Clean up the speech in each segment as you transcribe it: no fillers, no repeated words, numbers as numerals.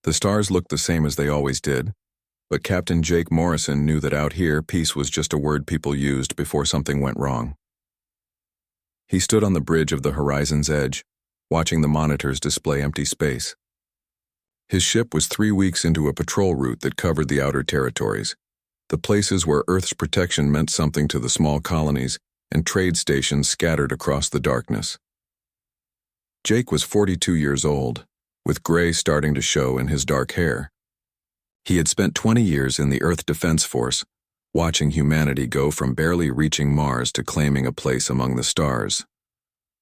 The stars looked the same as they always did, but Captain Jake Morrison knew that out here, peace was just a word people used before something went wrong. He stood on the bridge of the horizon's edge, watching the monitors display empty space. His ship was 3 weeks into a patrol route that covered the outer territories, the places where Earth's protection meant something to the small colonies and trade stations scattered across the darkness. Jake was 42 years old, with gray starting to show in his dark hair. He had spent 20 years in the Earth Defense Force, watching humanity go from barely reaching Mars to claiming a place among the stars.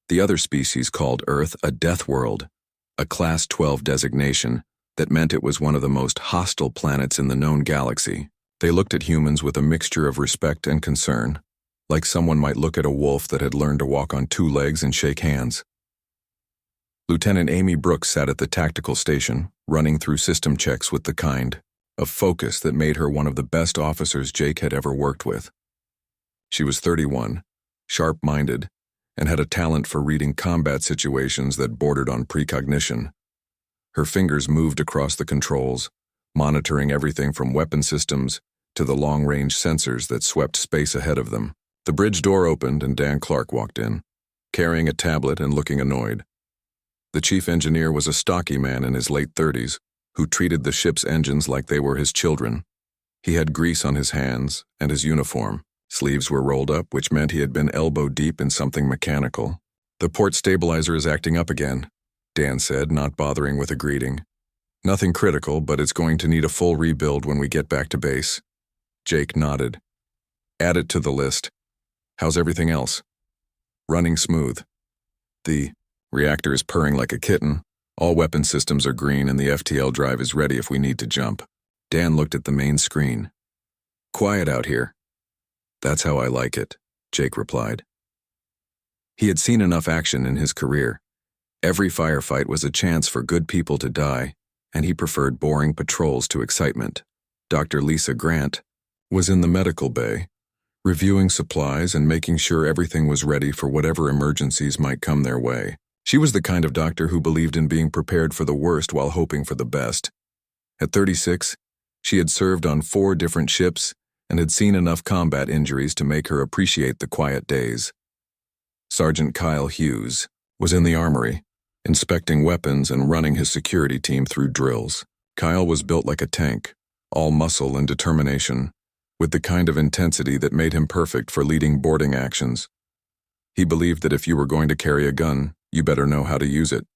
The other species called Earth a death world, a Class 12 designation that meant it was one of the most hostile planets in the known galaxy. They looked at humans with a mixture of respect and concern, like someone might look at a wolf that had learned to walk on 2 legs and shake hands. Lieutenant Amy Brooks sat at the tactical station, running through system checks with the kind of focus that made her one of the best officers Jake had ever worked with. She was 31, sharp-minded, and had a talent for reading combat situations that bordered on precognition. Her fingers moved across the controls, monitoring everything from weapon systems to the long-range sensors that swept space ahead of them. The bridge door opened and Dan Clark walked in, carrying a tablet and looking annoyed. The chief engineer was a stocky man in his late 30s who treated the ship's engines like they were his children. He had grease on his hands, and his uniform. Sleeves were rolled up, which meant he had been elbow-deep in something mechanical. "The port stabilizer is acting up again," Dan said, not bothering with a greeting. "Nothing critical, but it's going to need a full rebuild when we get back to base." Jake nodded. "Add it to the list. How's everything else?" "Running smooth. The reactor is purring like a kitten. All weapon systems are green and the FTL drive is ready if we need to jump." Dan looked at the main screen. "Quiet out here." "That's how I like it," Jake replied. He had seen enough action in his career. Every firefight was a chance for good people to die, and he preferred boring patrols to excitement. Dr. Lisa Grant was in the medical bay, reviewing supplies and making sure everything was ready for whatever emergencies might come their way. She was the kind of doctor who believed in being prepared for the worst while hoping for the best. At 36, she had served on 4 different ships and had seen enough combat injuries to make her appreciate the quiet days. Sergeant Kyle Hughes was in the armory, inspecting weapons and running his security team through drills. Kyle was built like a tank, all muscle and determination, with the kind of intensity that made him perfect for leading boarding actions. He believed that if you were going to carry a gun, you better know how to use it,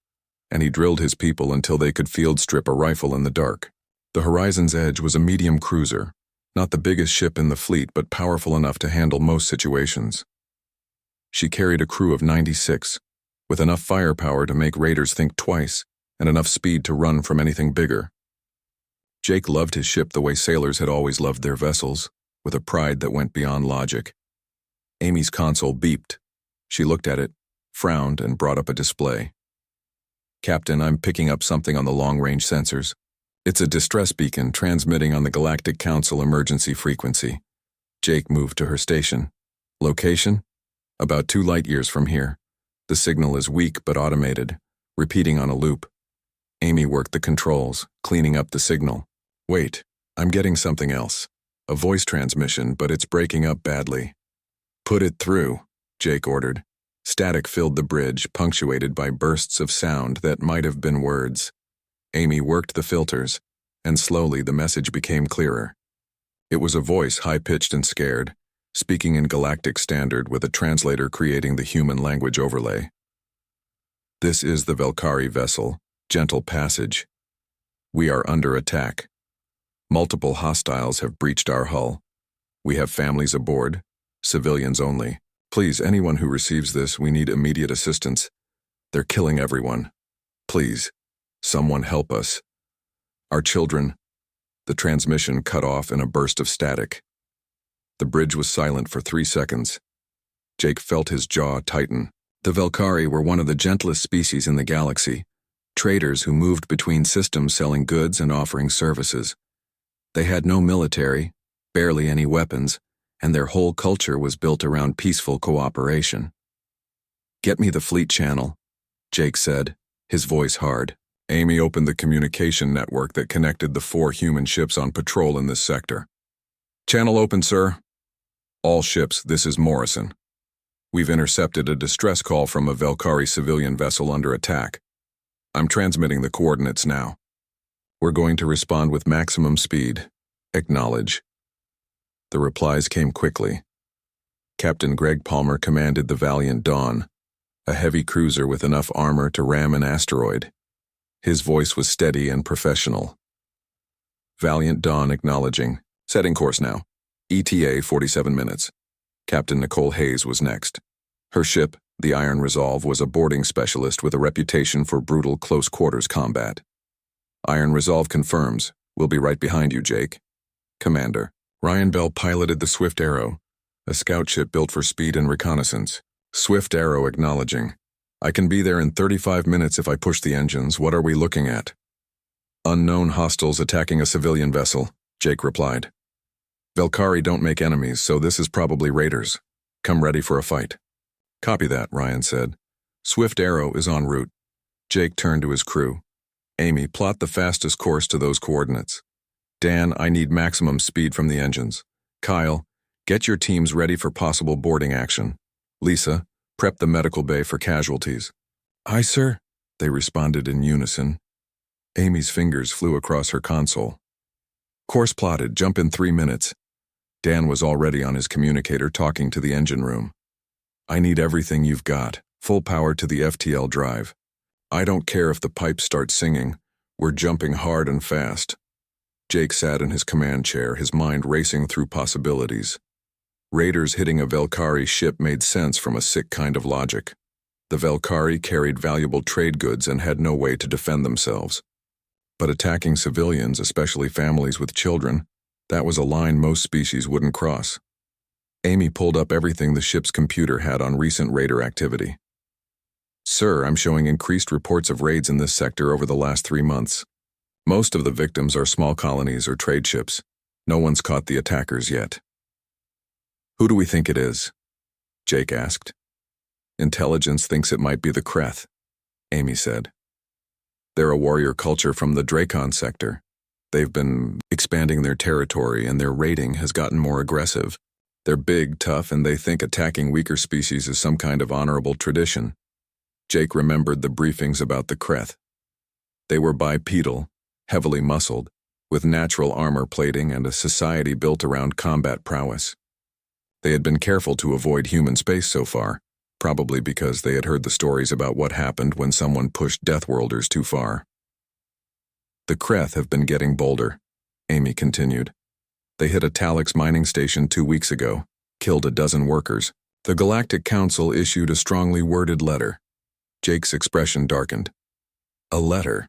and he drilled his people until they could field strip a rifle in the dark. The Horizon's Edge was a medium cruiser, not the biggest ship in the fleet, but powerful enough to handle most situations. She carried a crew of 96, with enough firepower to make raiders think twice, and enough speed to run from anything bigger. Jake loved his ship the way sailors had always loved their vessels, with a pride that went beyond logic. Amy's console beeped. She looked at it, frowned, and brought up a display. "Captain, I'm picking up something on the long-range sensors. It's a distress beacon transmitting on the Galactic Council emergency frequency." Jake moved to her station. "Location? About 2 light-years from here. The signal is weak but automated, repeating on a loop." Amy worked the controls, cleaning up the signal. "Wait, I'm getting something else. A voice transmission, but it's breaking up badly." "Put it through," Jake ordered. Static filled the bridge, punctuated by bursts of sound that might have been words. Amy worked the filters, and slowly the message became clearer. It was a voice high-pitched and scared, speaking in Galactic Standard with a translator creating the human language overlay. "This is the Valkyrie vessel, Gentle Passage. We are under attack. Multiple hostiles have breached our hull. We have families aboard, civilians only. Please, anyone who receives this, we need immediate assistance. They're killing everyone. Please, someone help us. Our children." The transmission cut off in a burst of static. The bridge was silent for 3 seconds. Jake felt his jaw tighten. The Valkyrie were one of the gentlest species in the galaxy, traders who moved between systems selling goods and offering services. They had no military, barely any weapons, and their whole culture was built around peaceful cooperation. "Get me the fleet channel," Jake said, his voice hard. Amy opened the communication network that connected the 4 human ships on patrol in this sector. Channel open, sir. All ships, this is Morrison. We've intercepted a distress call from a Velkari civilian vessel under attack. I'm transmitting the coordinates now. We're going to respond with maximum speed. Acknowledge. The replies came quickly. Captain Greg Palmer commanded the Valiant Dawn, a heavy cruiser with enough armor to ram an asteroid. His voice was steady and professional. Valiant Dawn acknowledging. Setting course now. ETA 47 minutes. Captain Nicole Hayes was next. Her ship, the Iron Resolve, was a boarding specialist with a reputation for brutal close-quarters combat. Iron Resolve confirms. We'll be right behind you, Jake. Commander. Ryan Bell piloted the Swift Arrow, a scout ship built for speed and reconnaissance. Swift Arrow acknowledging. I can be there in 35 minutes if I push the engines. What are we looking at? Unknown hostiles attacking a civilian vessel, Jake replied. Velkari don't make enemies, so this is probably raiders. Come ready for a fight. Copy that, Ryan said. Swift Arrow is en route. Jake turned to his crew. Amy, plot the fastest course to those coordinates. Dan, I need maximum speed from the engines. Kyle, get your teams ready for possible boarding action. Lisa, prep the medical bay for casualties. Aye, sir, they responded in unison. Amy's fingers flew across her console. Course plotted, jump in 3 minutes. Dan was already on his communicator talking to the engine room. I need everything you've got, full power to the FTL drive. I don't care if the pipes start singing, we're jumping hard and fast. Jake sat in his command chair, his mind racing through possibilities. Raiders hitting a Velkari ship made sense from a sick kind of logic. The Velkari carried valuable trade goods and had no way to defend themselves. But attacking civilians, especially families with children, that was a line most species wouldn't cross. Amy pulled up everything the ship's computer had on recent raider activity. Sir, I'm showing increased reports of raids in this sector over the last 3 months. Most of the victims are small colonies or trade ships. No one's caught the attackers yet. Who do we think it is? Jake asked. Intelligence thinks it might be the Kreth, Amy said. They're a warrior culture from the Dracon sector. They've been expanding their territory and their raiding has gotten more aggressive. They're big, tough, and they think attacking weaker species is some kind of honorable tradition. Jake remembered the briefings about the Kreth. They were bipedal, heavily muscled, with natural armor plating and a society built around combat prowess. They had been careful to avoid human space so far, probably because they had heard the stories about what happened when someone pushed Deathworlders too far. The Kreth have been getting bolder, Amy continued. They hit a Talix mining station 2 weeks ago, killed a dozen workers. The Galactic Council issued a strongly worded letter. Jake's expression darkened. A letter?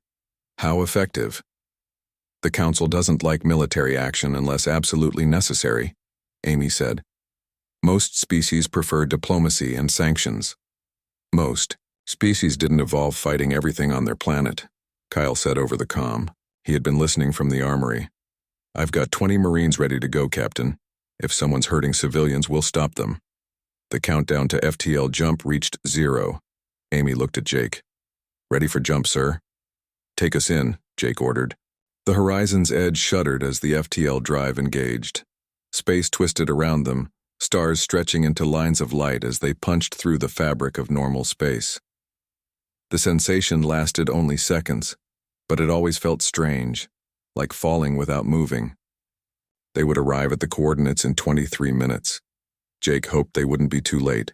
How effective? The Council doesn't like military action unless absolutely necessary, Amy said. Most species prefer diplomacy and sanctions. Most species didn't evolve fighting everything on their planet, Kyle said over the comm. He had been listening from the armory. I've got 20 Marines ready to go, Captain. If someone's hurting civilians, we'll stop them. The countdown to FTL jump reached 0. Amy looked at Jake. Ready for jump, sir? Take us in, Jake ordered. The horizon's edge shuddered as the FTL drive engaged. Space twisted around them, stars stretching into lines of light as they punched through the fabric of normal space. The sensation lasted only seconds, but it always felt strange, like falling without moving. They would arrive at the coordinates in 23 minutes. Jake hoped they wouldn't be too late.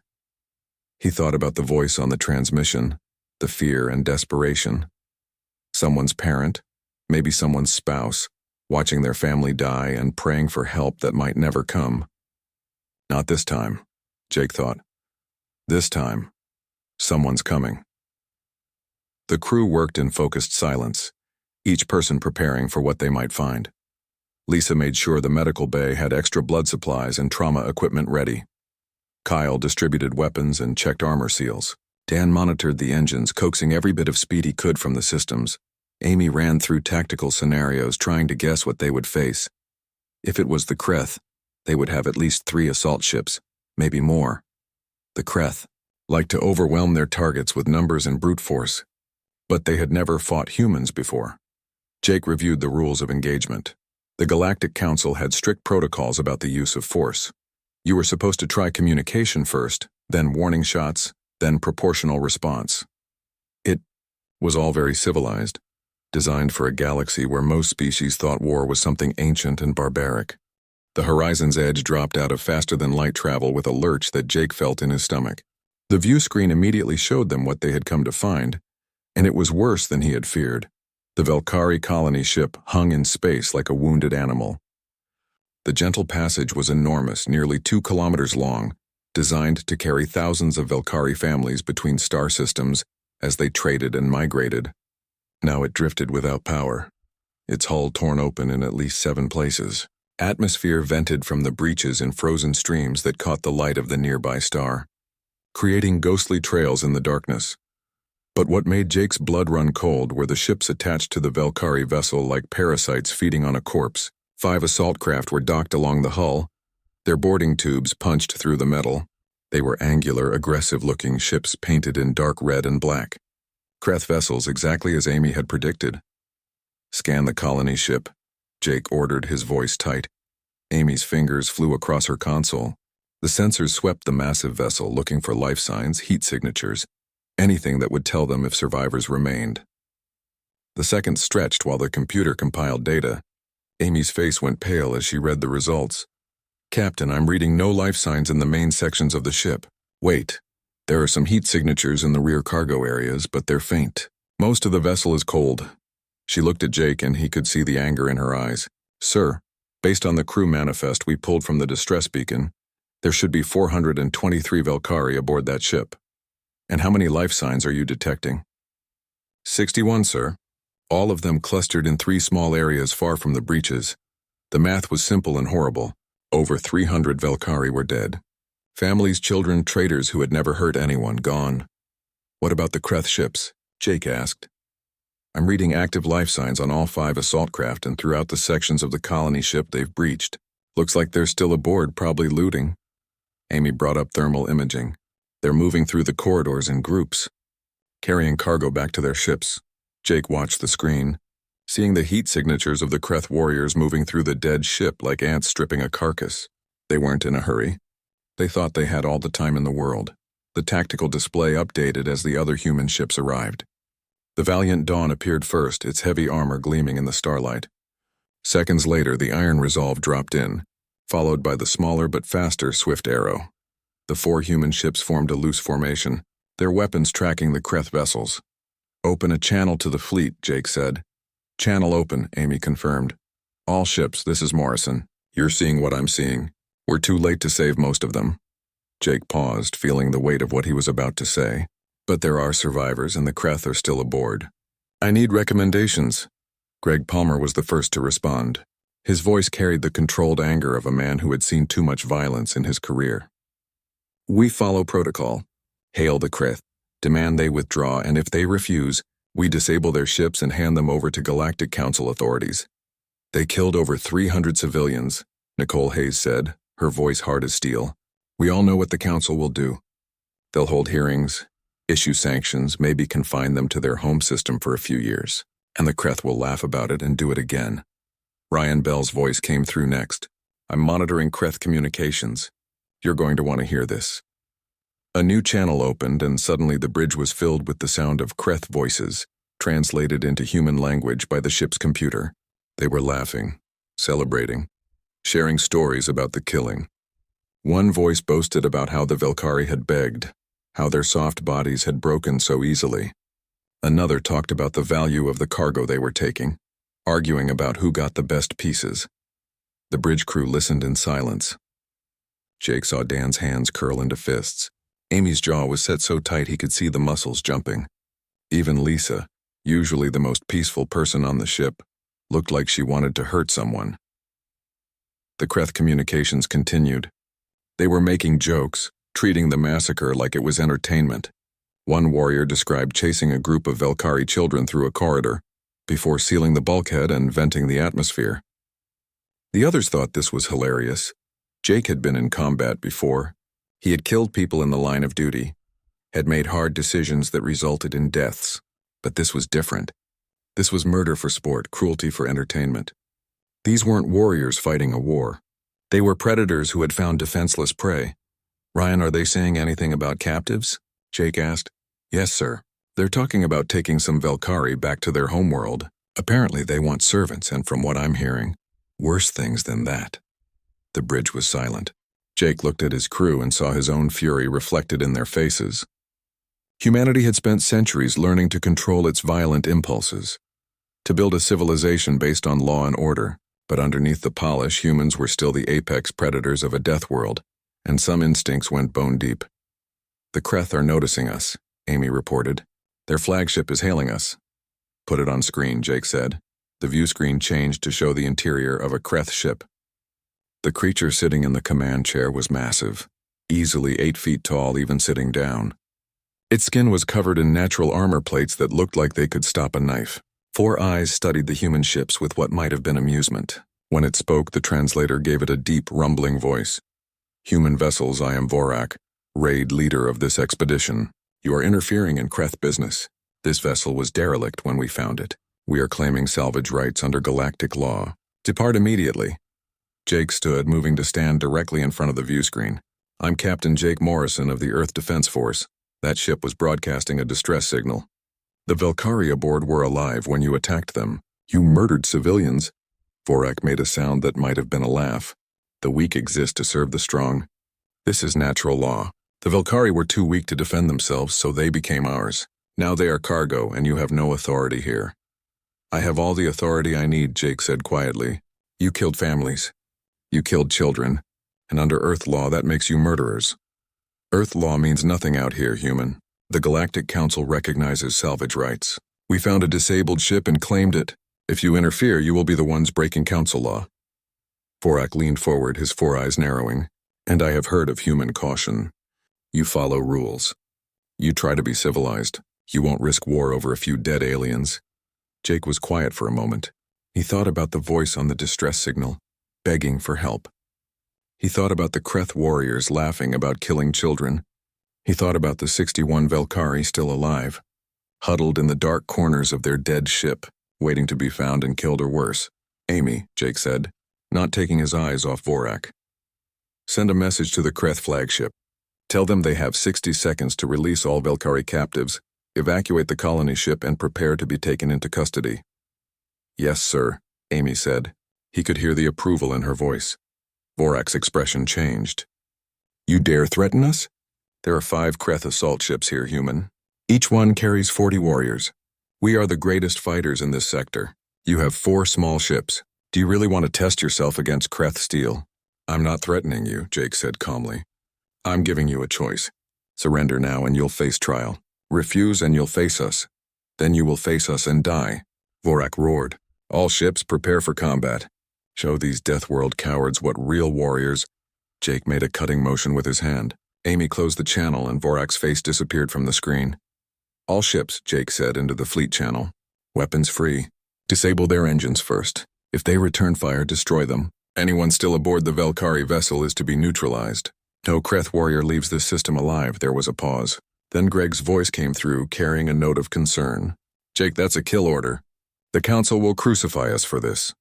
He thought about the voice on the transmission, the fear and desperation. Someone's parent, maybe someone's spouse, watching their family die and praying for help that might never come. Not this time, Jake thought. This time, someone's coming. The crew worked in focused silence, each person preparing for what they might find. Lisa made sure the medical bay had extra blood supplies and trauma equipment ready. Kyle distributed weapons and checked armor seals. Dan monitored the engines, coaxing every bit of speed he could from the systems. Amy ran through tactical scenarios, trying to guess what they would face. If it was the Kreth, they would have at least 3 assault ships, maybe more. The Kreth liked to overwhelm their targets with numbers and brute force. but they had never fought humans before. Jake reviewed the rules of engagement. The Galactic Council had strict protocols about the use of force. You were supposed to try communication first, then warning shots, then proportional response. It was all very civilized, designed for a galaxy where most species thought war was something ancient and barbaric. The horizon's edge dropped out of faster-than-light travel with a lurch that Jake felt in his stomach. The view screen immediately showed them what they had come to find, and it was worse than he had feared. The Velkari colony ship hung in space like a wounded animal. The gentle passage was enormous, nearly 2 kilometers long, designed to carry thousands of Velkari families between star systems as they traded and migrated. Now it drifted without power, its hull torn open in at least 7 places. Atmosphere vented from the breaches in frozen streams that caught the light of the nearby star, creating ghostly trails in the darkness. But what made Jake's blood run cold were the ships attached to the Velkari vessel like parasites feeding on a corpse. 5 assault craft were docked along the hull, their boarding tubes punched through the metal. They were angular, aggressive-looking ships painted in dark red and black. Kreth vessels exactly as Amy had predicted. "Scan the colony ship," Jake ordered, his voice tight. Amy's fingers flew across her console. The sensors swept the massive vessel, looking for life signs, heat signatures, anything that would tell them if survivors remained. The seconds stretched while the computer compiled data. Amy's face went pale as she read the results. "Captain, I'm reading no life signs in the main sections of the ship. Wait, there are some heat signatures in the rear cargo areas, but they're faint. Most of the vessel is cold." She looked at Jake and he could see the anger in her eyes. "Sir, based on the crew manifest we pulled from the distress beacon, there should be 423 Velkari aboard that ship. And how many life signs are you detecting?" 61, sir. All of them clustered in 3 small areas far from the breaches. The math was simple and horrible. Over 300 Velkari were dead. Families, children, traders who had never hurt anyone, gone. "What about the Kreth ships?" Jake asked. "I'm reading active life signs on all 5 assault craft and throughout the sections of the colony ship they've breached. Looks like they're still aboard, probably looting." Amy brought up thermal imaging. "They're moving through the corridors in groups, carrying cargo back to their ships." Jake watched the screen, seeing the heat signatures of the Kreth warriors moving through the dead ship like ants stripping a carcass. They weren't in a hurry. They thought they had all the time in the world. The tactical display updated as the other human ships arrived. The Valiant Dawn appeared first, its heavy armor gleaming in the starlight. Seconds later, the Iron Resolve dropped in, followed by the smaller but faster Swift Arrow. The 4 human ships formed a loose formation, their weapons tracking the Kreth vessels. "Open a channel to the fleet," Jake said. "Channel open," Amy confirmed. "All ships, this is Morrison. You're seeing what I'm seeing. We're too late to save most of them." Jake paused, feeling the weight of what he was about to say. "But there are survivors, and the Kreth are still aboard. I need recommendations." Greg Palmer was the first to respond. His voice carried the controlled anger of a man who had seen too much violence in his career. "We follow protocol. Hail the Kreth. Demand they withdraw, and if they refuse, we disable their ships and hand them over to Galactic Council authorities. They killed over 300 civilians," Nicole Hayes said, her voice hard as steel. "We all know what the Council will do. They'll hold hearings, issue sanctions, maybe confine them to their home system for a few years, and the Kreth will laugh about it and do it again." Ryan Bell's voice came through next. "I'm monitoring Kreth communications. You're going to want to hear this." A new channel opened, and suddenly the bridge was filled with the sound of Kreth voices, translated into human language by the ship's computer. They were laughing, celebrating, sharing stories about the killing. One voice boasted about how the Velkari had begged, how their soft bodies had broken so easily. Another talked about the value of the cargo they were taking, arguing about who got the best pieces. The bridge crew listened in silence. Jake saw Dan's hands curl into fists. Amy's jaw was set so tight he could see the muscles jumping. Even Lisa, usually the most peaceful person on the ship, looked like she wanted to hurt someone. The Kreth communications continued. They were making jokes, treating the massacre like it was entertainment. One warrior described chasing a group of Velkari children through a corridor, before sealing the bulkhead and venting the atmosphere. The others thought this was hilarious. Jake had been in combat before. He had killed people in the line of duty, had made hard decisions that resulted in deaths. But this was different. This was murder for sport, cruelty for entertainment. These weren't warriors fighting a war. They were predators who had found defenseless prey. Ryan, are they saying anything about captives? Jake asked. Yes, sir. They're talking about taking some Velkari back to their homeworld. Apparently they want servants, and from what I'm hearing, worse things than that. The bridge was silent. Jake looked at his crew and saw his own fury reflected in their faces. Humanity had spent centuries learning to control its violent impulses, to build a civilization based on law and order, but underneath the polish, humans were still the apex predators of a death world, and some instincts went bone deep. The Kreth are noticing us, Amy reported. Their flagship is hailing us. Put it on screen, Jake said. The view screen changed to show the interior of a Kreth ship. The creature sitting in the command chair was massive, easily 8 feet tall even sitting down. Its skin was covered in natural armor plates that looked like they could stop a knife. 4 eyes studied the human ships with what might have been amusement. When it spoke, the translator gave it a deep, rumbling voice. Human vessels, I am Vorak, raid leader of this expedition. You are interfering in Kreth business. This vessel was derelict when we found it. We are claiming salvage rights under galactic law. Depart immediately. Jake stood, moving to stand directly in front of the view screen. I'm Captain Jake Morrison of the Earth Defense Force. That ship was broadcasting a distress signal. The Velkari aboard were alive when you attacked them. You murdered civilians. Vorak made a sound that might have been a laugh. The weak exist to serve the strong. This is natural law. The Velkari were too weak to defend themselves, so they became ours. Now they are cargo, and you have no authority here. I have all the authority I need, Jake said quietly. You killed families. You killed children. And under Earth law, that makes you murderers. Earth law means nothing out here, human. The Galactic Council recognizes salvage rights. We found a disabled ship and claimed it. If you interfere, you will be the ones breaking council law. Vorak leaned forward, his 4 eyes narrowing. And I have heard of human caution. You follow rules. You try to be civilized. You won't risk war over a few dead aliens. Jake was quiet for a moment. He thought about the voice on the distress signal, begging for help. He thought about the Kreth warriors laughing about killing children. He thought about the 61 Velkari still alive, huddled in the dark corners of their dead ship, waiting to be found and killed or worse. Amy, Jake said, not taking his eyes off Vorak. Send a message to the Kreth flagship. Tell them they have 60 seconds to release all Velkari captives, evacuate the colony ship, and prepare to be taken into custody. Yes, sir, Amy said. He could hear the approval in her voice. Vorak's expression changed. You dare threaten us? There are 5 Kreth assault ships here, human. Each one carries 40 warriors. We are the greatest fighters in this sector. You have 4 small ships. Do you really want to test yourself against Kreth steel? I'm not threatening you, Jake said calmly. I'm giving you a choice. Surrender now and you'll face trial. Refuse and you'll face us. Then you will face us and die. Vorak roared. All ships prepare for combat. Show these Deathworld cowards what real warriors. Jake made a cutting motion with his hand. Amy closed the channel and Vorak's face disappeared from the screen. All ships, Jake said into the fleet channel. Weapons free. Disable their engines first. If they return fire, destroy them. Anyone still aboard the Velkari vessel is to be neutralized. No Kreth warrior leaves this system alive. There was a pause. Then Greg's voice came through, carrying a note of concern. Jake, that's a kill order. The Council will crucify us for this.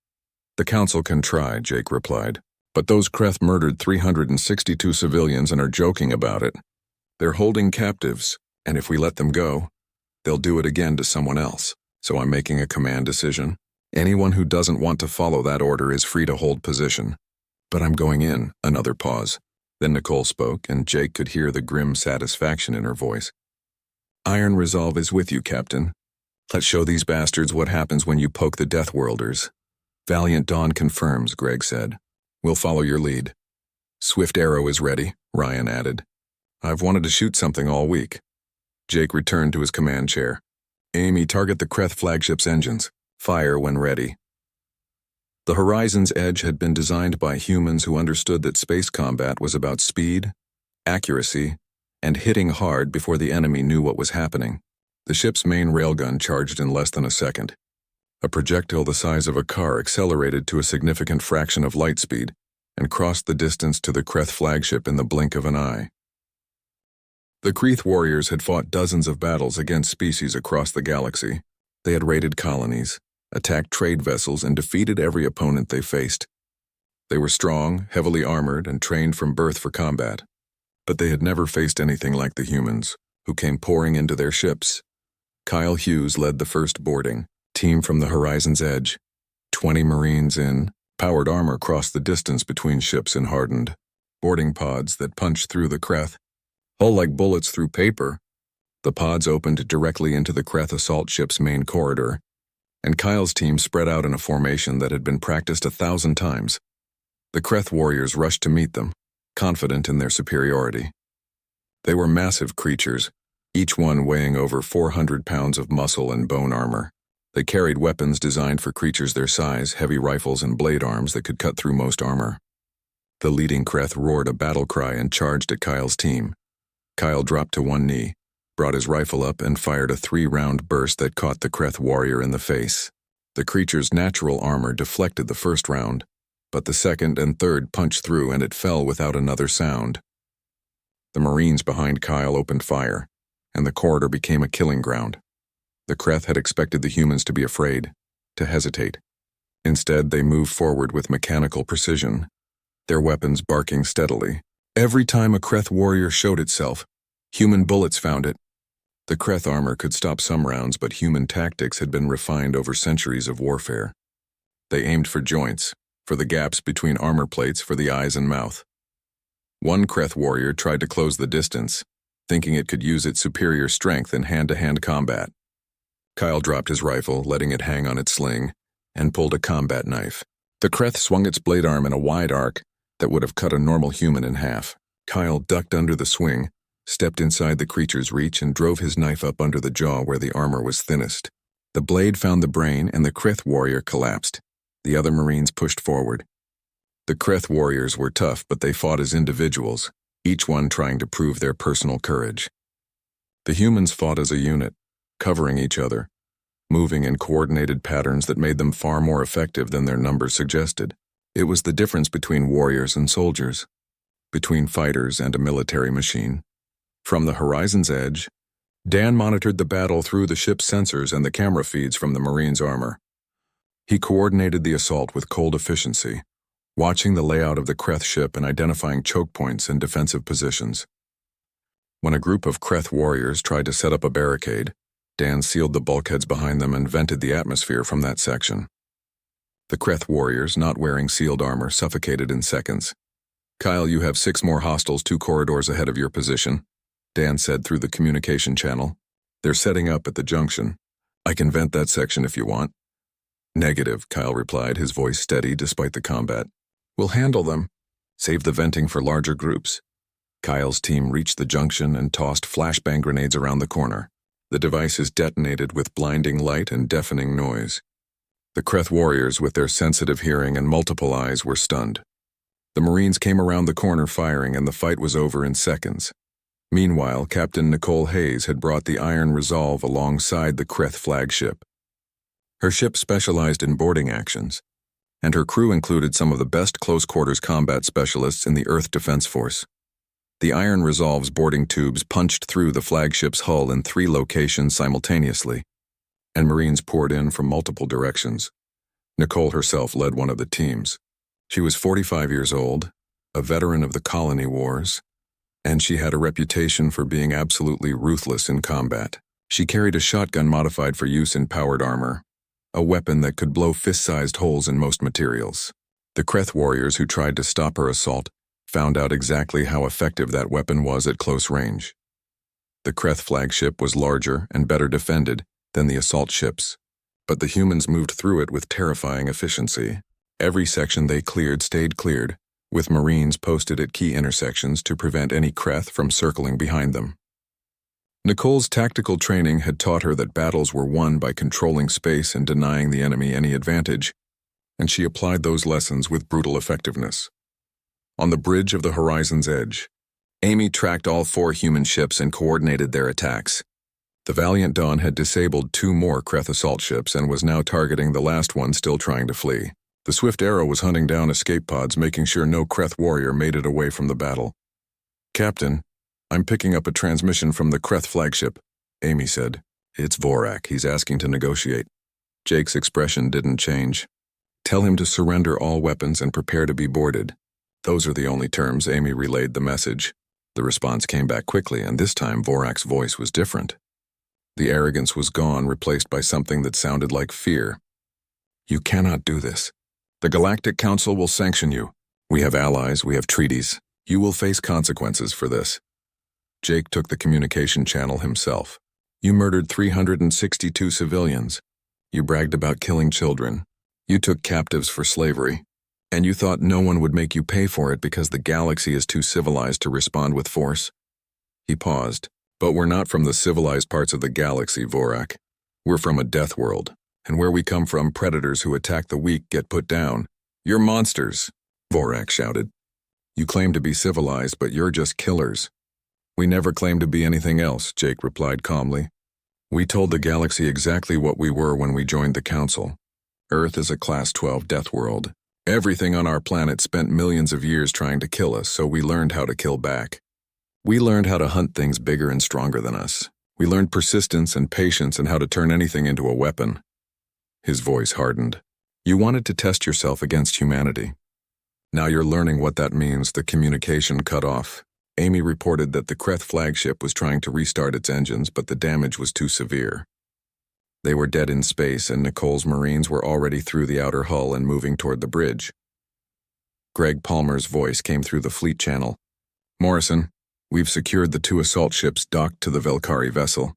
The Council can try, Jake replied. But those Kreth murdered 362 civilians and are joking about it. They're holding captives, and if we let them go, they'll do it again to someone else. So I'm making a command decision. Anyone who doesn't want to follow that order is free to hold position. But I'm going in. Another pause. Then Nicole spoke, and Jake could hear the grim satisfaction in her voice. Iron resolve is with you, Captain. Let's show these bastards what happens when you poke the Deathworlders. Valiant Dawn confirms, Greg said. We'll follow your lead. Swift Arrow is ready, Ryan added. I've wanted to shoot something all week. Jake returned to his command chair. Amy, target the Kreth flagship's engines. Fire when ready. The Horizon's Edge had been designed by humans who understood that space combat was about speed, accuracy, and hitting hard before the enemy knew what was happening. The ship's main railgun charged in less than a second. A projectile the size of a car accelerated to a significant fraction of light speed and crossed the distance to the Kreth flagship in the blink of an eye. The Kreeth warriors had fought dozens of battles against species across the galaxy. They had raided colonies, attacked trade vessels, and defeated every opponent they faced. They were strong, heavily armored, and trained from birth for combat. But they had never faced anything like the humans, who came pouring into their ships. Kyle Hughes led the first boarding, team from the horizon's edge. 20 Marines in, powered armor crossed the distance between ships and hardened. Boarding pods that punched through the Kreeth, hull like bullets through paper. The pods opened directly into the Kreeth assault ship's main corridor, and Kyle's team spread out in a formation that had been practiced 1,000 times. The Kreeth warriors rushed to meet them, confident in their superiority. They were massive creatures, each one weighing over 400 pounds of muscle and bone armor. They carried weapons designed for creatures their size, heavy rifles and blade arms that could cut through most armor. The leading Kreeth roared a battle cry and charged at Kyle's team. Kyle dropped to one knee, brought his rifle up, and fired a 3-round burst that caught the Kreeth warrior in the face. The creature's natural armor deflected the first round, but the second and third punched through and it fell without another sound. The Marines behind Kyle opened fire, and the corridor became a killing ground. The Kreeth had expected the humans to be afraid, to hesitate. Instead, they moved forward with mechanical precision, their weapons barking steadily. Every time a Kreeth warrior showed itself, human bullets found it. The Kreeth armor could stop some rounds, but human tactics had been refined over centuries of warfare. They aimed for joints, for the gaps between armor plates, for the eyes and mouth. One Kreeth warrior tried to close the distance, thinking it could use its superior strength in hand-to-hand combat. Kyle dropped his rifle, letting it hang on its sling, and pulled a combat knife. The Kreeth swung its blade arm in a wide arc that would have cut a normal human in half. Kyle ducked under the swing, stepped inside the creature's reach, and drove his knife up under the jaw where the armor was thinnest. The blade found the brain, and the Kreeth warrior collapsed. The other Marines pushed forward. The Kreeth warriors were tough, but they fought as individuals, each one trying to prove their personal courage. The humans fought as a unit, covering each other, moving in coordinated patterns that made them far more effective than their numbers suggested. It was the difference between warriors and soldiers, between fighters and a military machine. From the horizon's edge, Dan monitored the battle through the ship's sensors and the camera feeds from the Marines' armor. He coordinated the assault with cold efficiency, watching the layout of the Kreeth ship and identifying choke points and defensive positions. When a group of Kreeth warriors tried to set up a barricade, Dan sealed the bulkheads behind them and vented the atmosphere from that section. The Kreeth warriors, not wearing sealed armor, suffocated in seconds. "Kyle, you have 6 more hostiles 2 corridors ahead of your position," Dan said through the communication channel. "They're setting up at the junction. I can vent that section if you want." "Negative," Kyle replied, his voice steady despite the combat. "We'll handle them. Save the venting for larger groups." Kyle's team reached the junction and tossed flashbang grenades around the corner. The devices detonated with blinding light and deafening noise. The Kreeth warriors, with their sensitive hearing and multiple eyes, were stunned. The Marines came around the corner firing, and the fight was over in seconds. Meanwhile, Captain Nicole Hayes had brought the Iron Resolve alongside the Kreeth flagship. Her ship specialized in boarding actions, and her crew included some of the best close-quarters combat specialists in the Earth Defense Force. The Iron Resolve's boarding tubes punched through the flagship's hull in 3 locations simultaneously, and Marines poured in from multiple directions. Nicole herself led one of the teams. She was 45 years old, a veteran of the colony wars, and she had a reputation for being absolutely ruthless in combat. She carried a shotgun modified for use in powered armor, a weapon that could blow fist-sized holes in most materials. The Kreeth warriors who tried to stop her assault found out exactly how effective that weapon was at close range. The Kreeth flagship was larger and better defended than the assault ships, but the humans moved through it with terrifying efficiency. Every section they cleared stayed cleared, with Marines posted at key intersections to prevent any Kreeth from circling behind them. Nicole's tactical training had taught her that battles were won by controlling space and denying the enemy any advantage, and she applied those lessons with brutal effectiveness. On the bridge of the horizon's edge, Amy tracked all 4 human ships and coordinated their attacks. The Valiant Dawn had disabled 2 more Kreeth assault ships and was now targeting the last one still trying to flee. The Swift Arrow was hunting down escape pods, making sure no Kreeth warrior made it away from the battle. "Captain, I'm picking up a transmission from the Kreth flagship, Amy said. It's Vorak. He's asking to negotiate. Jake's expression didn't change. Tell him to surrender all weapons and prepare to be boarded. Those are the only terms. Amy relayed the message. The response came back quickly, and this time Vorak's voice was different. The arrogance was gone, replaced by something that sounded like fear. You cannot do this. The Galactic Council will sanction you. We have allies, we have treaties. You will face consequences for this. Jake took the communication channel himself. You murdered 362 civilians. You bragged about killing children. You took captives for slavery. And you thought no one would make you pay for it because the galaxy is too civilized to respond with force? He paused. But we're not from the civilized parts of the galaxy, Vorak. We're from a death world, and where we come from, predators who attack the weak get put down. You're monsters, Vorak shouted. You claim to be civilized, but you're just killers. We never claimed to be anything else, Jake replied calmly. We told the galaxy exactly what we were when we joined the Council. Earth is a Class 12 death world. Everything on our planet spent millions of years trying to kill us, so we learned how to kill back. We learned how to hunt things bigger and stronger than us. We learned persistence and patience and how to turn anything into a weapon. His voice hardened. You wanted to test yourself against humanity. Now you're learning what that means. The communication cut off. Amy reported that the Kreth flagship was trying to restart its engines, but the damage was too severe. They were dead in space, and Nicole's Marines were already through the outer hull and moving toward the bridge. Greg Palmer's voice came through the fleet channel. Morrison, we've secured the 2 assault ships docked to the Velkari vessel.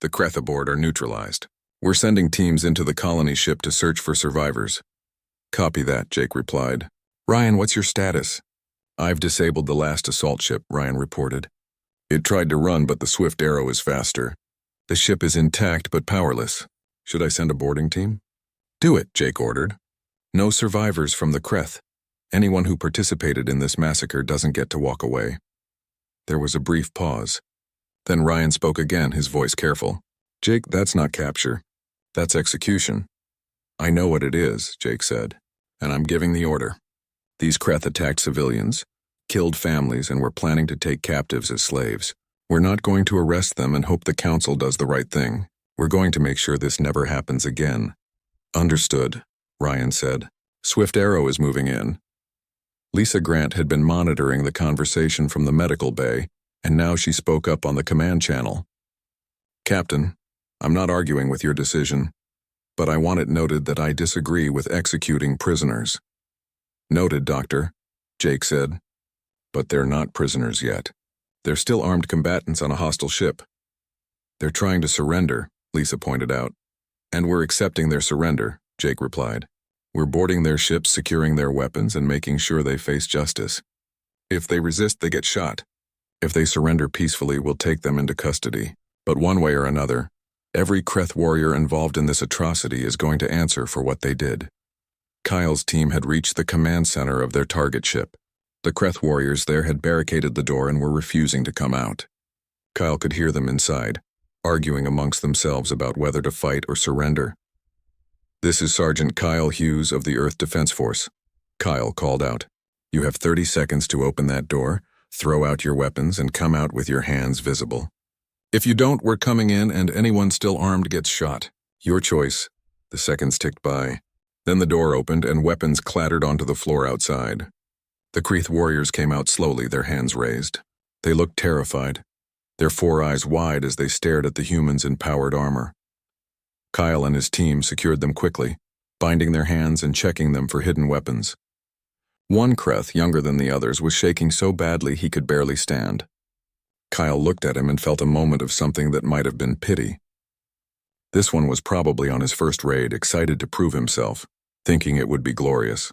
The Kreth aboard are neutralized. We're sending teams into the colony ship to search for survivors. Copy that, Jake replied. Ryan, what's your status? I've disabled the last assault ship, Ryan reported. It tried to run, but the Swift Arrow is faster. The ship is intact but powerless. Should I send a boarding team? Do it, Jake ordered. No survivors from the Kreth. Anyone who participated in this massacre doesn't get to walk away. There was a brief pause. Then Ryan spoke again, his voice careful. Jake, that's not capture. That's execution. I know what it is, Jake said, and I'm giving the order. These Kreth attacked civilians, killed families, and were planning to take captives as slaves. We're not going to arrest them and hope the Council does the right thing. We're going to make sure this never happens again. Understood, Ryan said. Swift Arrow is moving in. Lisa Grant had been monitoring the conversation from the medical bay, and now she spoke up on the command channel. Captain, I'm not arguing with your decision, but I want it noted that I disagree with executing prisoners. Noted, Doctor, Jake said. But they're not prisoners yet. They're still armed combatants on a hostile ship. They're trying to surrender, Lisa pointed out. And we're accepting their surrender, Jake replied. We're boarding their ships, securing their weapons, and making sure they face justice. If they resist, they get shot. If they surrender peacefully, we'll take them into custody. But one way or another, every Kreth warrior involved in this atrocity is going to answer for what they did. Kyle's team had reached the command center of their target ship. The Kreth warriors there had barricaded the door and were refusing to come out. Kyle could hear them inside, arguing amongst themselves about whether to fight or surrender. This is Sergeant Kyle Hughes of the Earth Defense Force. Kyle called out. You have 30 seconds to open that door, throw out your weapons, and come out with your hands visible. If you don't, we're coming in, and anyone still armed gets shot. Your choice. The seconds ticked by. Then the door opened and weapons clattered onto the floor outside. The Kreth warriors came out slowly, their hands raised. They looked terrified, their 4 eyes wide as they stared at the humans in powered armor. Kyle and his team secured them quickly, binding their hands and checking them for hidden weapons. One Kreth, younger than the others, was shaking so badly he could barely stand. Kyle looked at him and felt a moment of something that might have been pity. This one was probably on his first raid, excited to prove himself, thinking it would be glorious.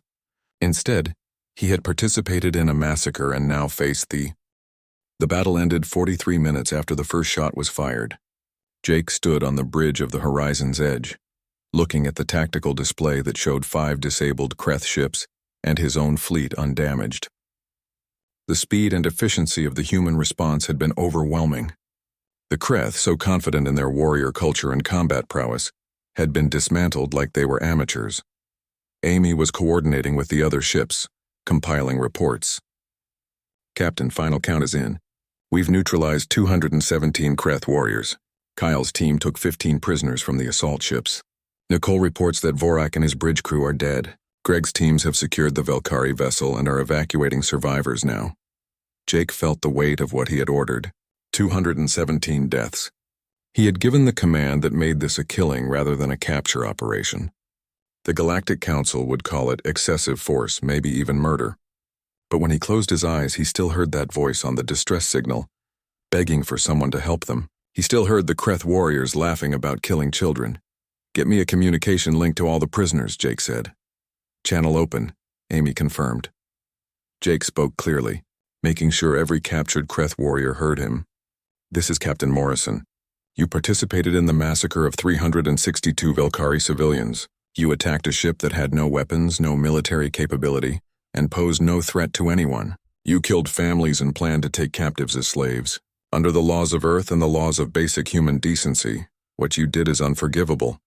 Instead, he had participated in a massacre and now faced the battle ended 43 minutes after the first shot was fired. Jake stood on the bridge of the horizon's edge, looking at the tactical display that showed 5 disabled Kreth ships and his own fleet undamaged. The speed and efficiency of the human response had been overwhelming. The Kreth, so confident in their warrior culture and combat prowess, had been dismantled like they were amateurs. Amy was coordinating with the other ships, compiling reports. Captain, final count is in. We've neutralized 217 Kreth warriors. Kyle's team took 15 prisoners from the assault ships. Nicole reports that Vorak and his bridge crew are dead. Greg's teams have secured the Velkari vessel and are evacuating survivors now. Jake felt the weight of what he had ordered. 217 deaths. He had given the command that made this a killing rather than a capture operation. The Galactic Council would call it excessive force, maybe even murder. But when he closed his eyes, he still heard that voice on the distress signal, begging for someone to help them. He still heard the Kreth warriors laughing about killing children. "Get me a communication link to all the prisoners," Jake said. "Channel open," Amy confirmed. Jake spoke clearly, making sure every captured Kreth warrior heard him. "This is Captain Morrison. You participated in the massacre of 362 Velkari civilians. You attacked a ship that had no weapons, no military capability, and posed no threat to anyone. You killed families and planned to take captives as slaves. Under the laws of Earth and the laws of basic human decency, what you did is unforgivable."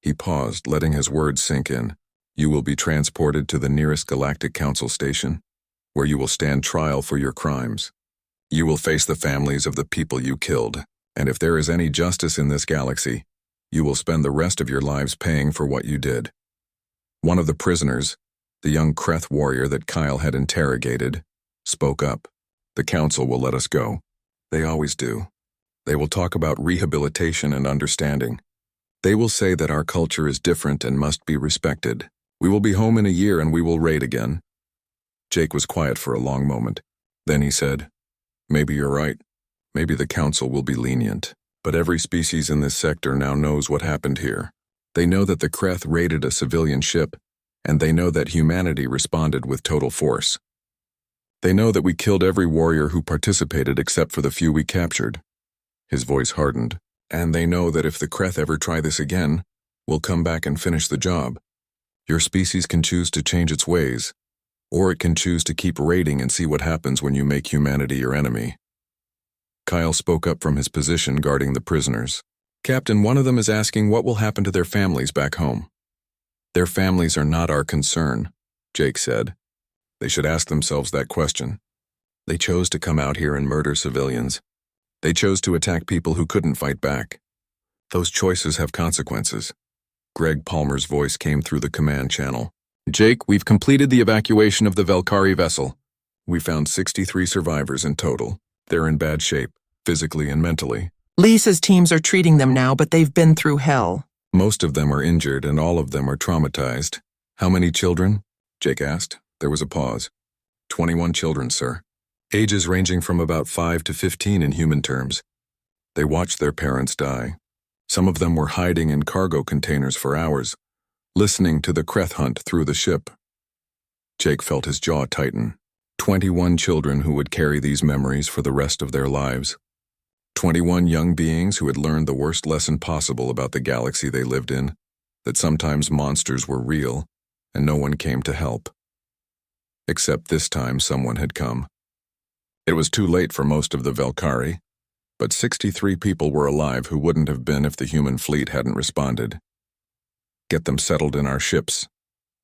He paused, letting his words sink in. "You will be transported to the nearest Galactic Council station, where you will stand trial for your crimes. You will face the families of the people you killed, and if there is any justice in this galaxy, you will spend the rest of your lives paying for what you did." One of the prisoners, the young Kreth warrior that Kyle had interrogated, spoke up. "The Council will let us go. They always do. They will talk about rehabilitation and understanding. They will say that our culture is different and must be respected. We will be home in a year and we will raid again." Jake was quiet for a long moment. Then he said, "Maybe you're right. Maybe the Council will be lenient. But every species in this sector now knows what happened here. They know that the Kreth raided a civilian ship, and they know that humanity responded with total force. They know that we killed every warrior who participated except for the few we captured." His voice hardened. "And they know that if the Kreth ever try this again, we'll come back and finish the job. Your species can choose to change its ways, or it can choose to keep raiding and see what happens when you make humanity your enemy." Kyle spoke up from his position guarding the prisoners. "Captain, one of them is asking what will happen to their families back home." "Their families are not our concern," Jake said. "They should ask themselves that question. They chose to come out here and murder civilians. They chose to attack people who couldn't fight back. Those choices have consequences." Greg Palmer's voice came through the command channel. "Jake, we've completed the evacuation of the Velkari vessel. We found 63 survivors in total. They're in bad shape, physically and mentally. Lisa's teams are treating them now, but they've been through hell. Most of them are injured and all of them are traumatized." "How many children?" Jake asked. There was a pause. 21 children, sir. Ages ranging from about 5 to 15 in human terms. They watched their parents die. Some of them were hiding in cargo containers for hours, listening to the Kreth hunt through the ship." Jake felt his jaw tighten. 21 children who would carry these memories for the rest of their lives. 21 young beings who had learned the worst lesson possible about the galaxy they lived in, that sometimes monsters were real and no one came to help. Except this time someone had come. It was too late for most of the Velkari, but 63 people were alive who wouldn't have been if the human fleet hadn't responded. "Get them settled in our ships,"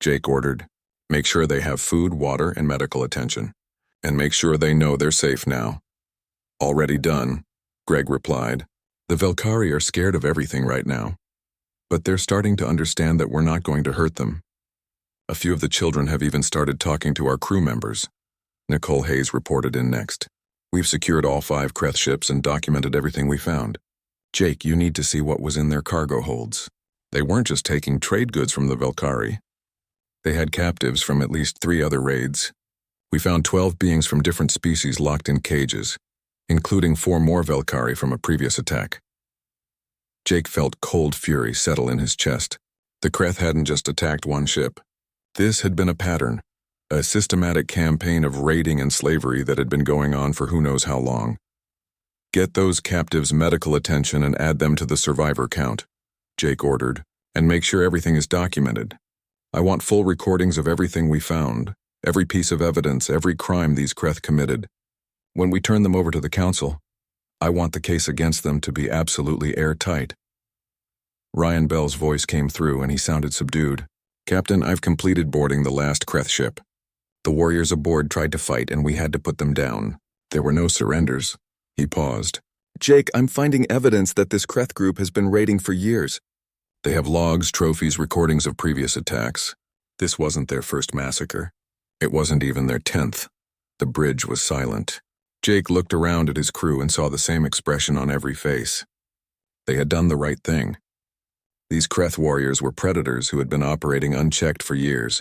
Jake ordered. "Make sure they have food, water, and medical attention. And make sure they know they're safe now." "Already done," Greg replied. "The Velkari are scared of everything right now. But they're starting to understand that we're not going to hurt them. A few of the children have even started talking to our crew members." Nicole Hayes reported in next. "We've secured all 5 Kreth ships and documented everything we found. Jake, you need to see what was in their cargo holds. They weren't just taking trade goods from the Velkari. They had captives from at least 3 other raids. We found 12 beings from different species locked in cages, including 4 more Velkari from a previous attack." Jake felt cold fury settle in his chest. The Kreth hadn't just attacked one ship. This had been a pattern, a systematic campaign of raiding and slavery that had been going on for who knows how long. "Get those captives medical attention and add them to the survivor count," Jake ordered, "and make sure everything is documented. I want full recordings of everything we found, every piece of evidence, every crime these Kreth committed. When we turn them over to the Council, I want the case against them to be absolutely airtight." Ryan Bell's voice came through and he sounded subdued. "Captain, I've completed boarding the last Kreth ship. The warriors aboard tried to fight and we had to put them down. There were no surrenders. He paused. Jake, I'm finding evidence that this Kreth group has been raiding for years. They have logs, trophies, recordings of previous attacks. This wasn't their first massacre. It wasn't even their 10th. The bridge was silent. Jake looked around at his crew and saw the same expression on every face. They had done the right thing. These Kreth warriors were predators who had been operating unchecked for years,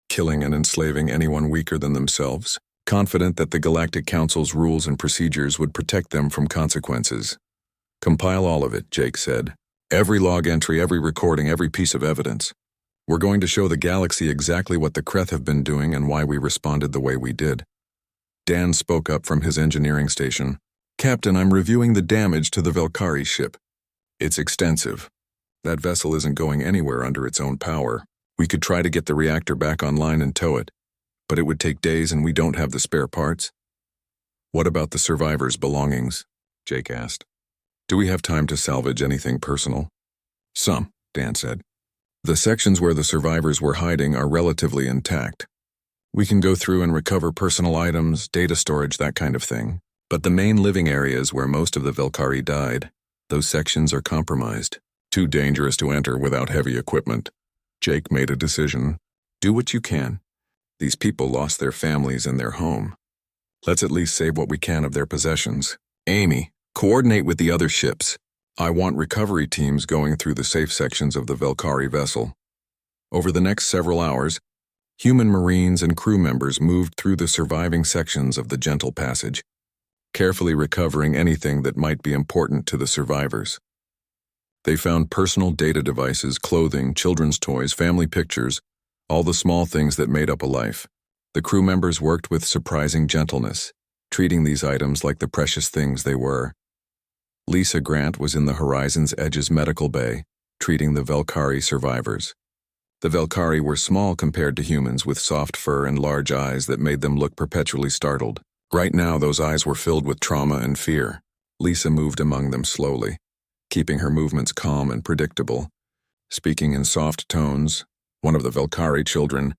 killing and enslaving anyone weaker than themselves, confident that the Galactic Council's rules and procedures would protect them from consequences. Compile all of it, Jake said. Every log entry, every recording, every piece of evidence. We're going to show the galaxy exactly what the Kreth have been doing and why we responded the way we did. Dan spoke up from his engineering station. Captain, I'm reviewing the damage to the Velkari ship. It's extensive. That vessel isn't going anywhere under its own power. We could try to get the reactor back online and tow it, but it would take days and we don't have the spare parts. What about the survivors' belongings? Jake asked. Do we have time to salvage anything personal? Some, Dan said. The sections where the survivors were hiding are relatively intact. We can go through and recover personal items, data storage, that kind of thing. But the main living areas where most of the Velkari died, those sections are compromised. Too dangerous to enter without heavy equipment. Jake made a decision. Do what you can. These people lost their families and their home. Let's at least save what we can of their possessions. Amy, coordinate with the other ships. I want recovery teams going through the safe sections of the Velkari vessel. Over the next several hours, human Marines and crew members moved through the surviving sections of the Gentle Passage, carefully recovering anything that might be important to the survivors. They found personal data devices, clothing, children's toys, family pictures, all the small things that made up a life. The crew members worked with surprising gentleness, treating these items like the precious things they were. Lisa Grant was in the Horizon's Edge's medical bay, treating the Velkari survivors. The Velkari were small compared to humans with soft fur and large eyes that made them look perpetually startled. Right now, those eyes were filled with trauma and fear. Lisa moved among them slowly, keeping her movements calm and predictable. Speaking in soft tones, one of the Velkari children,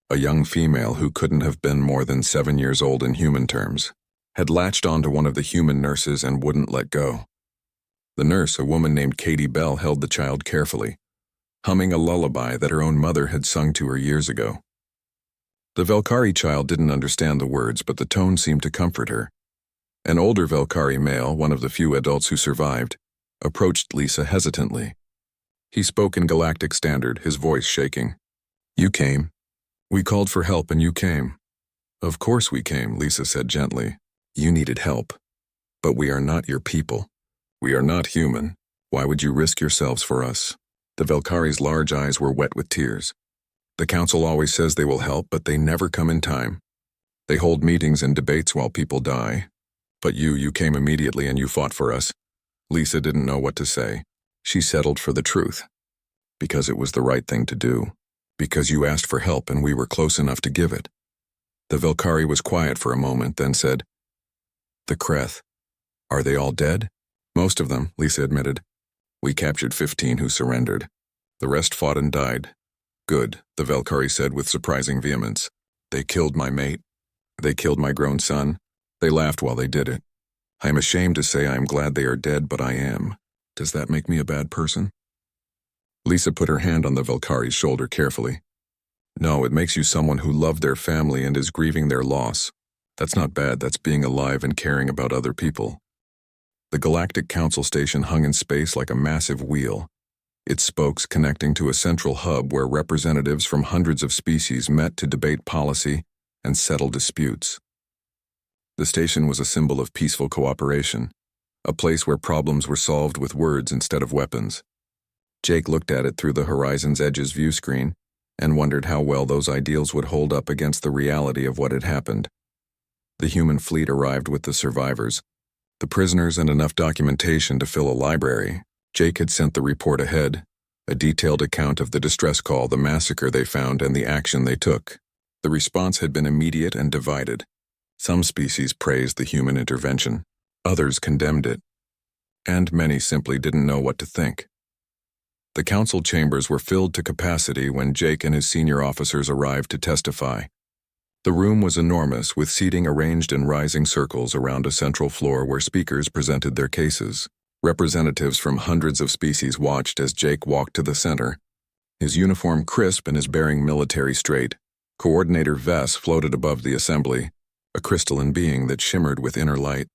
a young female who couldn't have been more than 7 years old in human terms, had latched onto one of the human nurses and wouldn't let go. The nurse, a woman named Katie Bell, held the child carefully, humming a lullaby that her own mother had sung to her years ago. The Velkari child didn't understand the words, but the tone seemed to comfort her. An older Velkari male, one of the few adults who survived, approached Lisa hesitantly. He spoke in Galactic Standard, his voice shaking. You came. We called for help and you came. Of course we came, Lisa said gently. You needed help. But we are not your people. We are not human. Why would you risk yourselves for us? The Velkari's large eyes were wet with tears. The council always says they will help, but they never come in time. They hold meetings and debates while people die. But you came immediately and you fought for us. Lisa didn't know what to say. She settled for the truth. Because it was the right thing to do. Because you asked for help and we were close enough to give it. The Velkari was quiet for a moment, then said, The Kreth. Are they all dead? Most of them, Lisa admitted. We captured 15 who surrendered. The rest fought and died. Good, the Velkari said with surprising vehemence. They killed my mate. They killed my grown son. They laughed while they did it. I am ashamed to say I am glad they are dead, but I am. Does that make me a bad person? Lisa put her hand on the Velkari's shoulder carefully. No, it makes you someone who loved their family and is grieving their loss. That's not bad, that's being alive and caring about other people. The Galactic Council station hung in space like a massive wheel, its spokes connecting to a central hub where representatives from hundreds of species met to debate policy and settle disputes. The station was a symbol of peaceful cooperation, a place where problems were solved with words instead of weapons. Jake looked at it through the Horizon's Edge's view screen and wondered how well those ideals would hold up against the reality of what had happened. The human fleet arrived with the survivors, the prisoners, and enough documentation to fill a library. Jake had sent the report ahead, a detailed account of the distress call, the massacre they found, and the action they took. The response had been immediate and divided. Some species praised the human intervention, others condemned it, and many simply didn't know what to think. The council chambers were filled to capacity when Jake and his senior officers arrived to testify. The room was enormous, with seating arranged in rising circles around a central floor where speakers presented their cases. Representatives from hundreds of species watched as Jake walked to the center, his uniform crisp and his bearing military straight. Coordinator Vess floated above the assembly, a crystalline being that shimmered with inner light.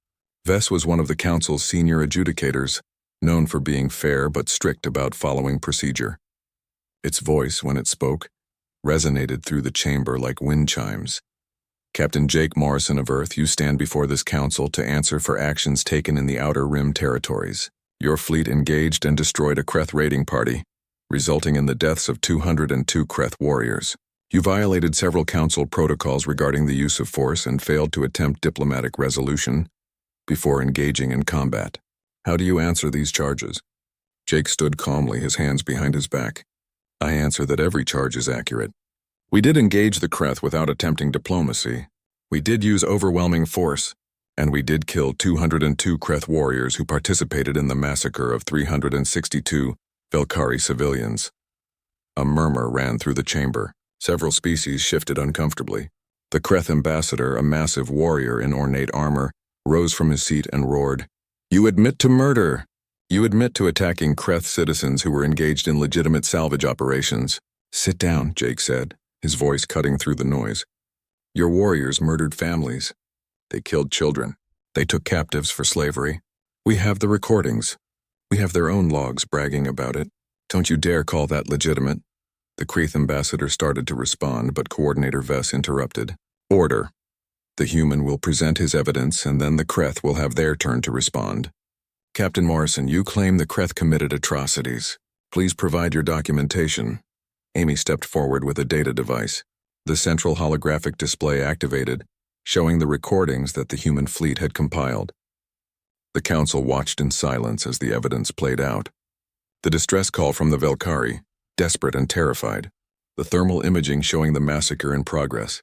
Vess was one of the council's senior adjudicators, known for being fair but strict about following procedure. Its voice, when it spoke, resonated through the chamber like wind chimes. Captain Jake Morrison of Earth, you stand before this council to answer for actions taken in the Outer Rim territories. Your fleet engaged and destroyed a Kreth raiding party, resulting in the deaths of 202 Kreth warriors. You violated several council protocols regarding the use of force and failed to attempt diplomatic resolution before engaging in combat. How do you answer these charges? Jake stood calmly, his hands behind his back. I answer that every charge is accurate. We did engage the Kreth without attempting diplomacy. We did use overwhelming force, and we did kill 202 Kreth warriors who participated in the massacre of 362 Velkari civilians. A murmur ran through the chamber. Several species shifted uncomfortably. The Kreth ambassador, a massive warrior in ornate armor, rose from his seat and roared, "You admit to murder! You admit to attacking Kreth citizens who were engaged in legitimate salvage operations." "Sit down," Jake said, his voice cutting through the noise. "Your warriors murdered families. They killed children. They took captives for slavery. We have the recordings. We have their own logs bragging about it. Don't you dare call that legitimate." The Kreth ambassador started to respond, but Coordinator Vess interrupted. "Order. The human will present his evidence, and then the Kreth will have their turn to respond. Captain Morrison, you claim the Kreth committed atrocities. Please provide your documentation." Amy stepped forward with a data device. The central holographic display activated, showing the recordings that the human fleet had compiled. The council watched in silence as the evidence played out. The distress call from the Velkari, desperate and terrified. The thermal imaging showing the massacre in progress.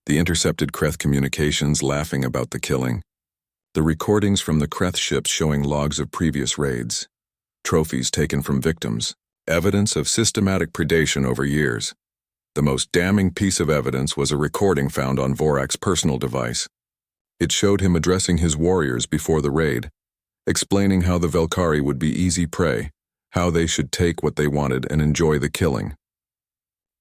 The intercepted Kreth communications laughing about the killing. The recordings from the Kreth ships showing logs of previous raids. Trophies taken from victims. Evidence of systematic predation over years. The most damning piece of evidence was a recording found on Vorak's personal device. It showed him addressing his warriors before the raid, explaining how the Velkari would be easy prey, how they should take what they wanted and enjoy the killing.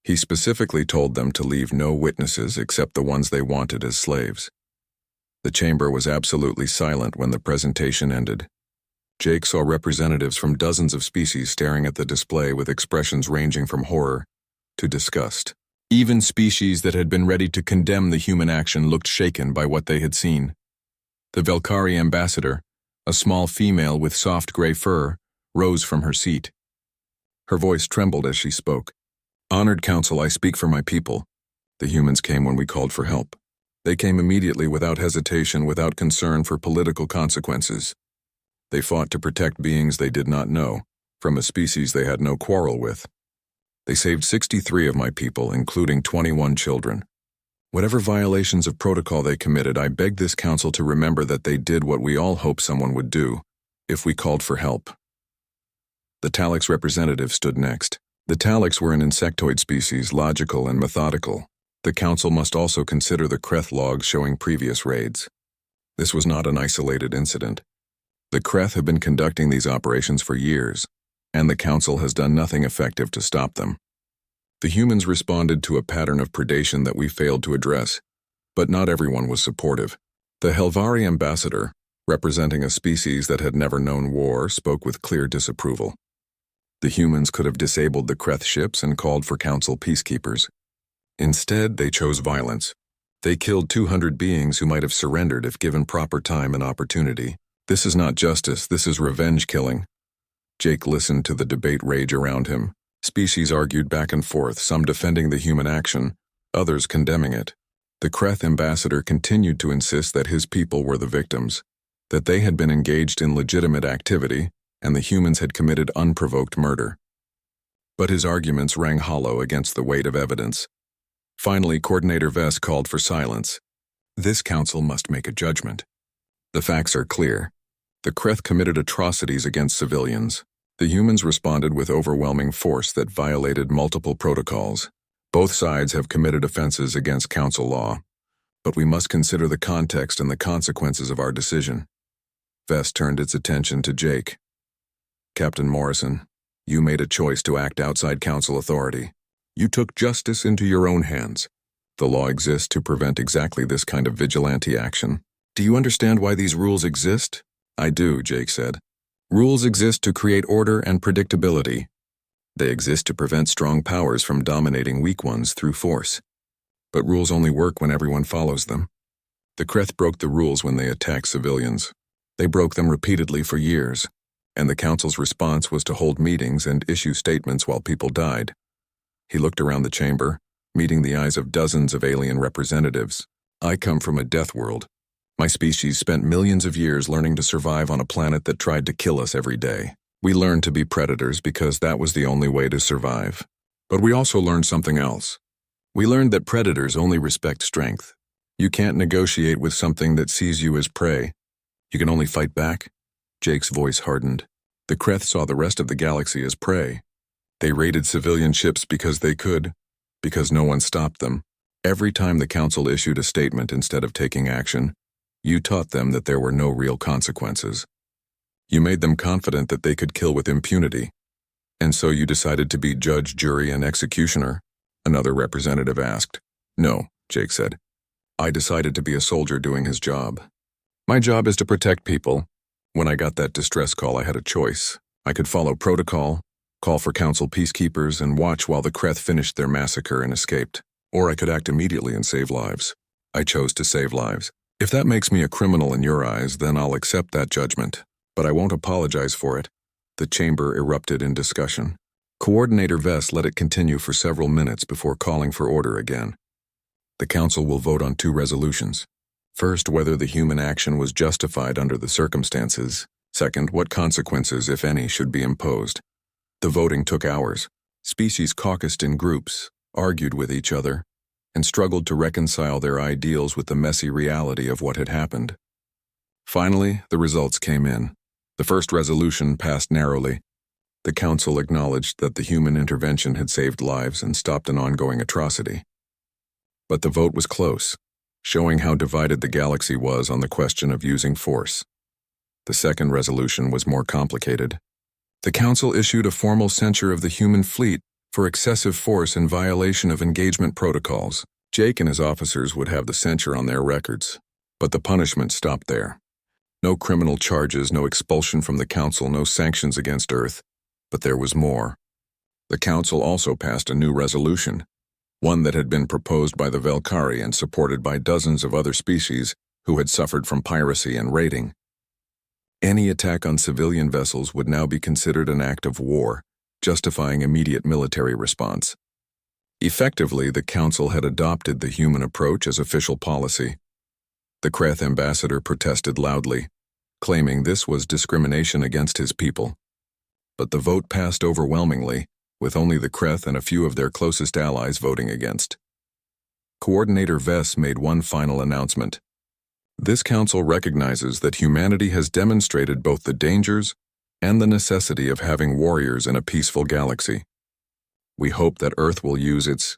He specifically told them to leave no witnesses except the ones they wanted as slaves. The chamber was absolutely silent when the presentation ended. Jake saw representatives from dozens of species staring at the display with expressions ranging from horror to disgust. Even species that had been ready to condemn the human action looked shaken by what they had seen. The Velkari ambassador, a small female with soft gray fur, rose from her seat. Her voice trembled as she spoke. "Honored Council, I speak for my people. The humans came when we called for help. They came immediately without hesitation, without concern for political consequences. They fought to protect beings they did not know, from a species they had no quarrel with. They saved 63 of my people, including 21 children. Whatever violations of protocol they committed, I beg this council to remember that they did what we all hope someone would do, if we called for help." The Talix representative stood next. The Talix were an insectoid species, logical and methodical. The council must also consider the Kreth logs showing previous raids. This was not an isolated incident. The Kreth have been conducting these operations for years, and the council has done nothing effective to stop them. The humans responded to a pattern of predation that we failed to address, but not everyone was supportive. The Helvari ambassador, representing a species that had never known war, spoke with clear disapproval. The humans could have disabled the Kreth ships and called for council peacekeepers. Instead, they chose violence. They killed 200 beings who might have surrendered if given proper time and opportunity. This is not justice, this is revenge killing. Jake listened to the debate rage around him. Species argued back and forth, some defending the human action, others condemning it. The Kreth ambassador continued to insist that his people were the victims, that they had been engaged in legitimate activity, and the humans had committed unprovoked murder. But his arguments rang hollow against the weight of evidence. Finally, Coordinator Vess called for silence. This council must make a judgment. The facts are clear. The Kreth committed atrocities against civilians. The humans responded with overwhelming force that violated multiple protocols. Both sides have committed offenses against Council law, but we must consider the context and the consequences of our decision. Vess turned its attention to Jake. Captain Morrison, you made a choice to act outside Council authority. You took justice into your own hands. The law exists to prevent exactly this kind of vigilante action. Do you understand why these rules exist? I do, Jake said. Rules exist to create order and predictability. They exist to prevent strong powers from dominating weak ones through force. But rules only work when everyone follows them. The Kreth broke the rules when they attacked civilians. They broke them repeatedly for years, and the Council's response was to hold meetings and issue statements while people died. He looked around the chamber, meeting the eyes of dozens of alien representatives. I come from a death world. My species spent millions of years learning to survive on a planet that tried to kill us every day. We learned to be predators because that was the only way to survive. But we also learned something else. We learned that predators only respect strength. You can't negotiate with something that sees you as prey. You can only fight back. Jake's voice hardened. The Kreth saw the rest of the galaxy as prey. They raided civilian ships because they could, because no one stopped them. Every time the Council issued a statement instead of taking action, you taught them that there were no real consequences. You made them confident that they could kill with impunity. And so you decided to be judge, jury, and executioner? Another representative asked. No, Jake said. I decided to be a soldier doing his job. My job is to protect people. When I got that distress call, I had a choice. I could follow protocol, call for Council peacekeepers, and watch while the Kreth finished their massacre and escaped. Or I could act immediately and save lives. I chose to save lives. If that makes me a criminal in your eyes, then I'll accept that judgment. But I won't apologize for it. The chamber erupted in discussion. Coordinator Vess let it continue for several minutes before calling for order again. The Council will vote on 2 resolutions. First, whether the human action was justified under the circumstances. Second, what consequences, if any, should be imposed. The voting took hours. Species caucused in groups, argued with each other, and struggled to reconcile their ideals with the messy reality of what had happened. Finally, the results came in. The first resolution passed narrowly. The Council acknowledged that the human intervention had saved lives and stopped an ongoing atrocity. But the vote was close, showing how divided the galaxy was on the question of using force. The second resolution was more complicated. The Council issued a formal censure of the human fleet for excessive force and violation of engagement protocols. Jake and his officers would have the censure on their records, but the punishment stopped there. No criminal charges, no expulsion from the Council, no sanctions against Earth. But there was more. The Council also passed a new resolution, one that had been proposed by the Velkari and supported by dozens of other species who had suffered from piracy and raiding. Any attack on civilian vessels would now be considered an act of war, justifying immediate military response. Effectively, the Council had adopted the human approach as official policy. The Kreth ambassador protested loudly, claiming this was discrimination against his people. But the vote passed overwhelmingly, with only the Kreth and a few of their closest allies voting against. Coordinator Vess made one final announcement. This Council recognizes that humanity has demonstrated both the dangers and the necessity of having warriors in a peaceful galaxy. We hope that Earth will use its